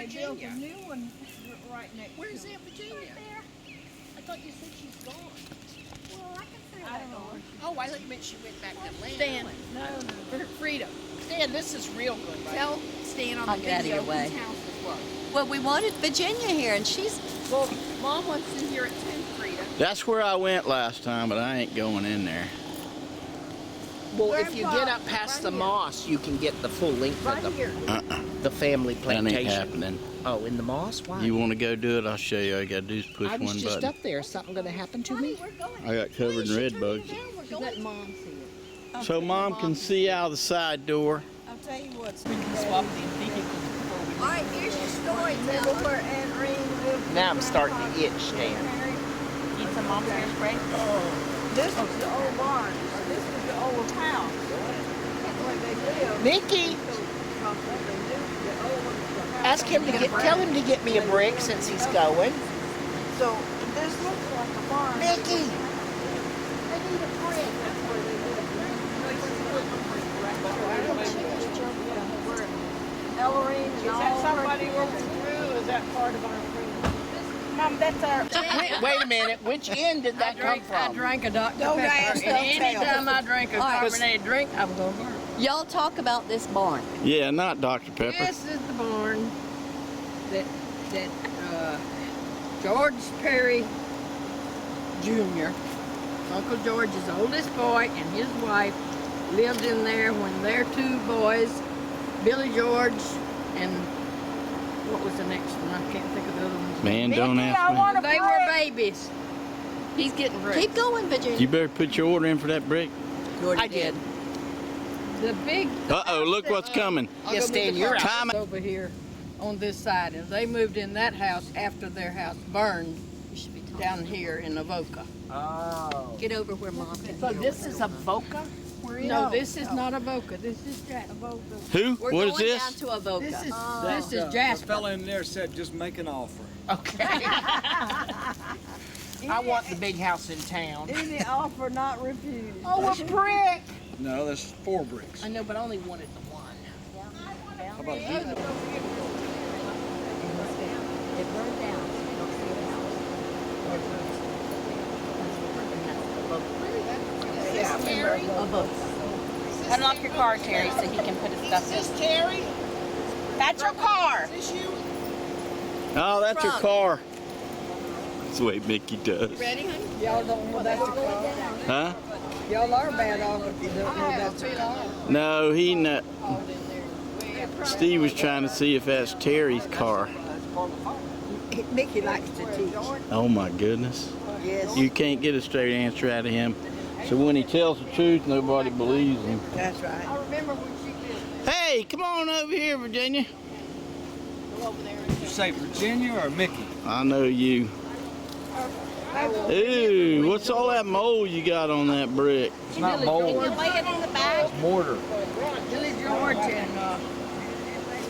they built Virginia? a new one right next Where's to it. Aunt Virginia? I thought you said she's gone. Well, I can say I don't know. Oh, I thought you meant she went back to Atlanta. Stan, No. Frida, Stan, this is real good, right? tell Stan on I'll the get out of video your way. whose house it was. Well, we wanted Virginia here, and she's. Well, Mom wants you here at 10, Frida. That's where I went last time, but I ain't going in there. Well, if you Grandpa, get up past right the here. moss, you can get the full length Right of here. the family That plantation. ain't happening. Oh, in the moss? Why? You want to go do it? I'll show you. All you gotta do is push I was one just button. up there. Is something going to happen to me? We're going. I got covered in red bugs. She's letting Mom see it. So Mom can see out of the side door. I'll tell you what's. We can swap these vehicles before we All right, here's your story. Remember where Aunt Reen lived? Now I'm starting to itch, Stan. Need some Mom's hairspray? This was the old barn. This was the old house. Where they lived. Mickey, ask him to tell him to get me a brick since he's going. So this looks like a barn. Mickey, I need a brick. That's where they lived. Ellerine and all. Is that somebody working through? Is that part of our crew? Mom, that's our. wait a minute. Which end did that come I from? drank a Dr. Don't Pepper, ask, and don't tell. anytime I drink a All right. carbonated drink, I'm going to burn. Y'all talk about this barn. Yeah, not Dr. Pepper. This is the barn that George Perry Jr., Uncle George's oldest boy, and his wife lived in there when their two boys, Billy George and what was the next one? I can't think of the other ones. Man, don't Mickey, I ask me. want a They brick. were babies. He's getting bricks. Keep going, Virginia. You better put your order in for that brick. I did. The big Uh-oh, look what's coming. Yes, Stan, you're out. Time. over here on this side, and they moved in that house after their house burned You should be talking. down here in Avoca. Oh. Get over where Mom can So hear. this is a Voca? No, this is not Avoca. This is Jasper. Who? We're What going is this? down to Avoca. This is The Jasper. fella in there said just make an offer. Okay. I want the big house in town. Any offer not refused. Oh, a brick. No, there's 4 bricks. I know, but I only wanted the one. How about you? It burned down. So you don't see the house. Terry? Avoca. Unlock your car, Terry, so he can put his stuff Is in. this Terry? That's your car. Is this you? Oh, that's your Trunk. car. That's the way Mickey does. Ready, honey? Y'all don't know that's a car. Huh? Y'all are bad off if you don't know that's a car. No, he not. Steve was trying to see if that's Terry's car. Mickey likes to teach. Oh my goodness. Yes, You can't get a straight answer out of him. So when he tells the truth, nobody believes him. that's right. I remember when she lived Hey, come on over here, Virginia. over there. You say Virginia or Mickey? I know you. Ooh, what's all that mold you got on that brick? It's not Can mold, you lay it on the back? it's mortar. Billy George and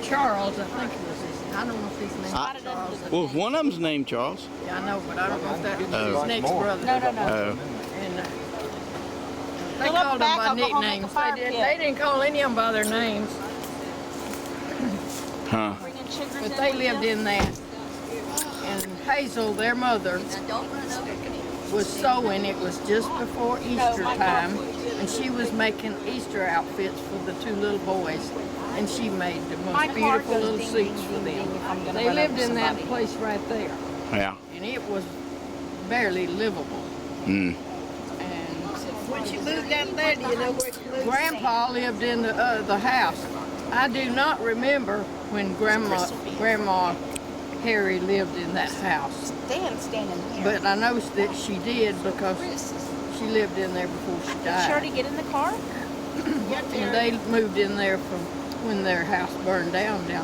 Charles, I think it was his. I don't know if his name was Charles. Well, one of them's named Charles. Yeah, I know, but I don't know if that was Oh. his next brother. No. Oh, And they Fill up called the them back, by I'll go home and make a nicknames. fire They did. pit. They didn't call any of them by their names, huh. Bringing sugars but in they with lived you? in that. And Hazel, their mother, Now don't run over. was sewing. It was just before Easter time, and she was making Easter outfits for the two little boys. And she made the My most car beautiful goes little ding, seats ding, for ding, ding if I'm them. gonna They run lived over in that somebody. place right there, Yeah. and it was barely livable. Mm. And When she moved down there, do you know where she moved? Grandpa lived in the house. I do not remember when Grandma Harry lived in that house, Dan's standing here. but I know that she did because she lived in there before she Did she already died. get in the car? And they moved in there from when their house burned down the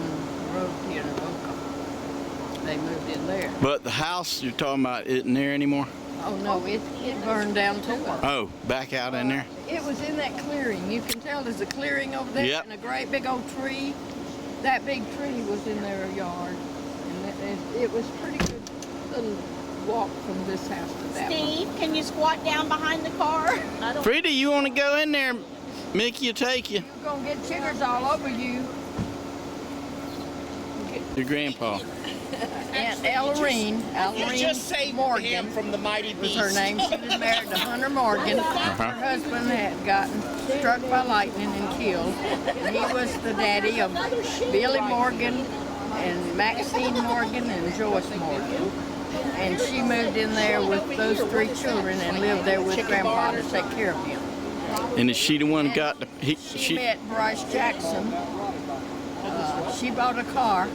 road here in Avoca. They moved in there. But the house you're talking about isn't there anymore? Oh no, it burned down too. Oh, back out in there? It was in that clearing. You can tell there's a clearing over there Yep. and a great big old tree. That big tree was in their yard. And it was pretty good little walk from this house to that one. Steve, can you squat down behind the car? Frida, you want to go in there? Mickey will take you. You're gonna get chiggers all over you. Your grandpa. Aunt Ellerine Morgan from the mighty was her name. She was married to Hunter Morgan. Her husband had gotten struck by lightning and killed. He was the daddy of Billy Morgan and Maxine Morgan and Joyce Morgan. And she moved in there with those 3 children and lived there with Grandpa to take care of him. And is she the one got the? She met Bryce Jackson. She bought a car.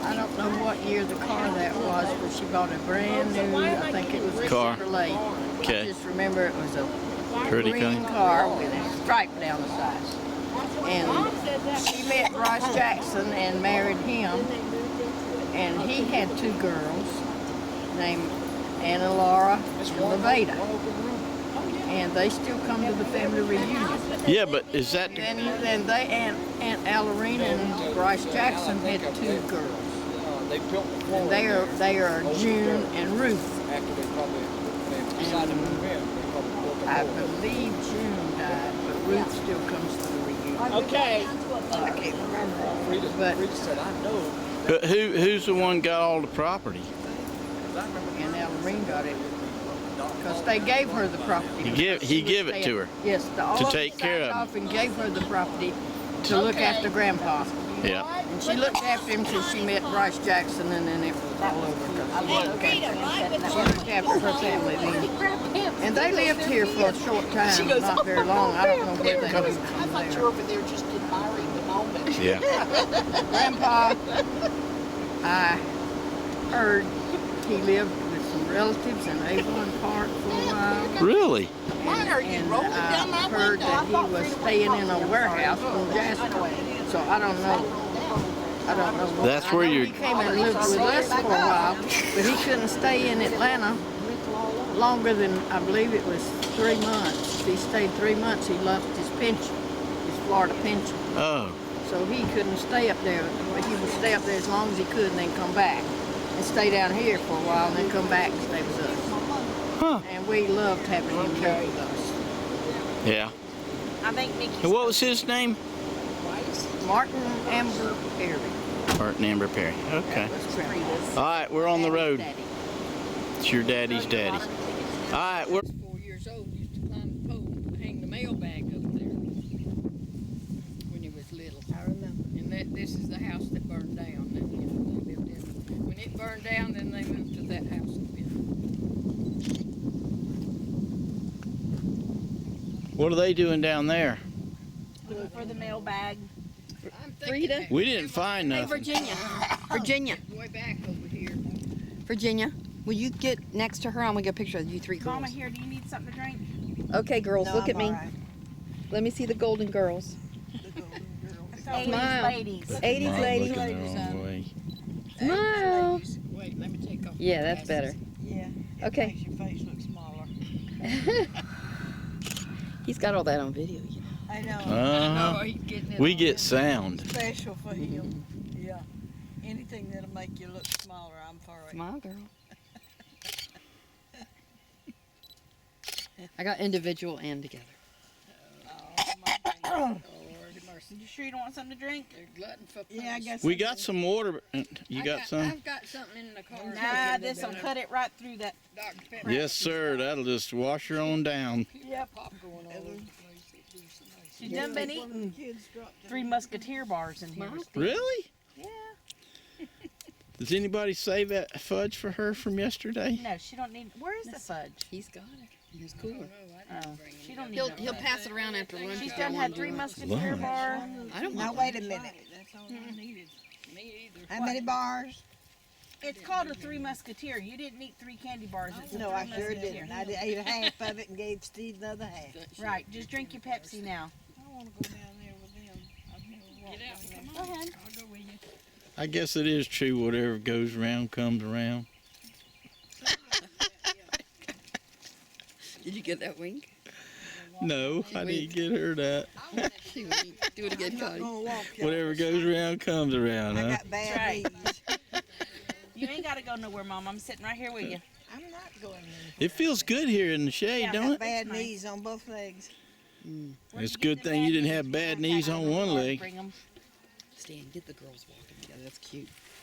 I don't know what year the car that was, but she bought a brand new, I think it was a Car. Chevrolet. Okay. I just remember it was a Pretty green car with a stripe down the side. And she met Bryce Jackson and married him. And he had 2 girls named Anna Laura and Levada. And they still come to the family reunion. Yeah, but is that? And they and Aunt Ellerine and Bryce Jackson had 2 girls. They built the And they are June and Ruth. after they decided to move in. They probably built the I believe June died, but Ruth still comes to the reunion. Okay. I can't remember. But Rita said, I know. But who's the one got all the property? Aunt Ellerine got it because they gave her the property. He gave it to her. Yes, all to of them take care signed of off and gave her the property to look after Grandpa. Yeah. And she looked after him till she met Bryce Jackson, and then it was all over. She looked after her family then. And they lived here for a short time, not very long. I don't know where they moved I from thought you there. were over there just admiring the moment. Yeah. Grandpa, I heard he lived with some relatives in Avon Park for a while. Really? Why are you And rolling down I that heard window? that he was staying in a warehouse in Jasper. So I don't know. That's where I know you're- He came and lived with us for a while, but he couldn't stay in Atlanta longer than, I believe it was 3 months. If he stayed 3 months, he lost his pension, his Florida pension. Oh. So he couldn't stay up there. But he would stay up there as long as he could and then come back. And stay down here for a while and then come back and stay with us. Huh. And we loved having him here with us. Yeah. I think Nikki. And what was his name? Martin Amber Perry. Martin Amber Perry. Okay. That's Grandpa's All right, we're on the road. daddy. It's your daddy's daddy. All right, we're. 4 years old, used to climb the pole and hang the mailbag up there when he was little. I remember. And this is the house that burned down that they lived in. When it burned down, then they moved to that house again. What are they doing down there? Looking for the mailbag. Rita? We didn't find Hey, nothing. Virginia. Way back over here. Virginia, will you get next to her? I'm gonna get a picture of you 3 girls. Mama, here, do you need something to drink? Okay, girls, look at me. Let me see the golden girls. 80s Smile. ladies. 80s Mom ladies. looking the wrong way. Smile. Wait, let me take off. Yeah, my that's better. Yeah. Okay. Makes your face look smaller. He's got all that on video. You know. I know. Uh-huh. He's getting it We on get there. sound. Special for him. Yeah. Anything that'll make you look smaller, I'm for it. Smile, girl. I got individual and together. Lord mercy. You sure you don't want something to drink? They're glutton for Yeah, I guess. We got some water. You got some? I've got something in the car. Nah, this'll cut it right through that. Dr. Pepper. Yes, sir. That'll just wash her on down. Yep. Pop going all over the place. She done been eating Kids dropped 3 Musketeer bars in here. Really? Yeah. Does anybody save that fudge for her from yesterday? No, she don't need. Where is the fudge? He's got it. in his cooler. Oh, she don't need. He'll no he'll fudge. pass it around after lunch. She's if y'all done wanna had do 3 it. Musketeer Lunch. bar. I don't Now want wait a minute. That's all I needed. Me either. How many bars? It's called a 3 Musketeer. You didn't eat 3 candy bars. It's a No, 3 I sure Musketeer. didn't. I ate half of it and gave Steve the other half. Right, just drink your Pepsi now. I want to go down there with them. I've never walked Get out. down Come there. on. Go ahead. I'll go with you. I guess it is true. Whatever goes around comes around. Did you get that wink? No, I didn't get her that. She winked. Do it again, I'm not Cody. gonna walk y'all. Whatever goes around comes around, I huh? got bad Right. knees. You ain't got to go nowhere, Mom. I'm sitting right here with you. I'm not going anywhere. It feels good here in the shade, Yeah, I don't got it? bad Nice. knees on both legs. It's a good thing you didn't have bad knees on one leg. Bring 'em. Stan, get the girls walking together. That's cute.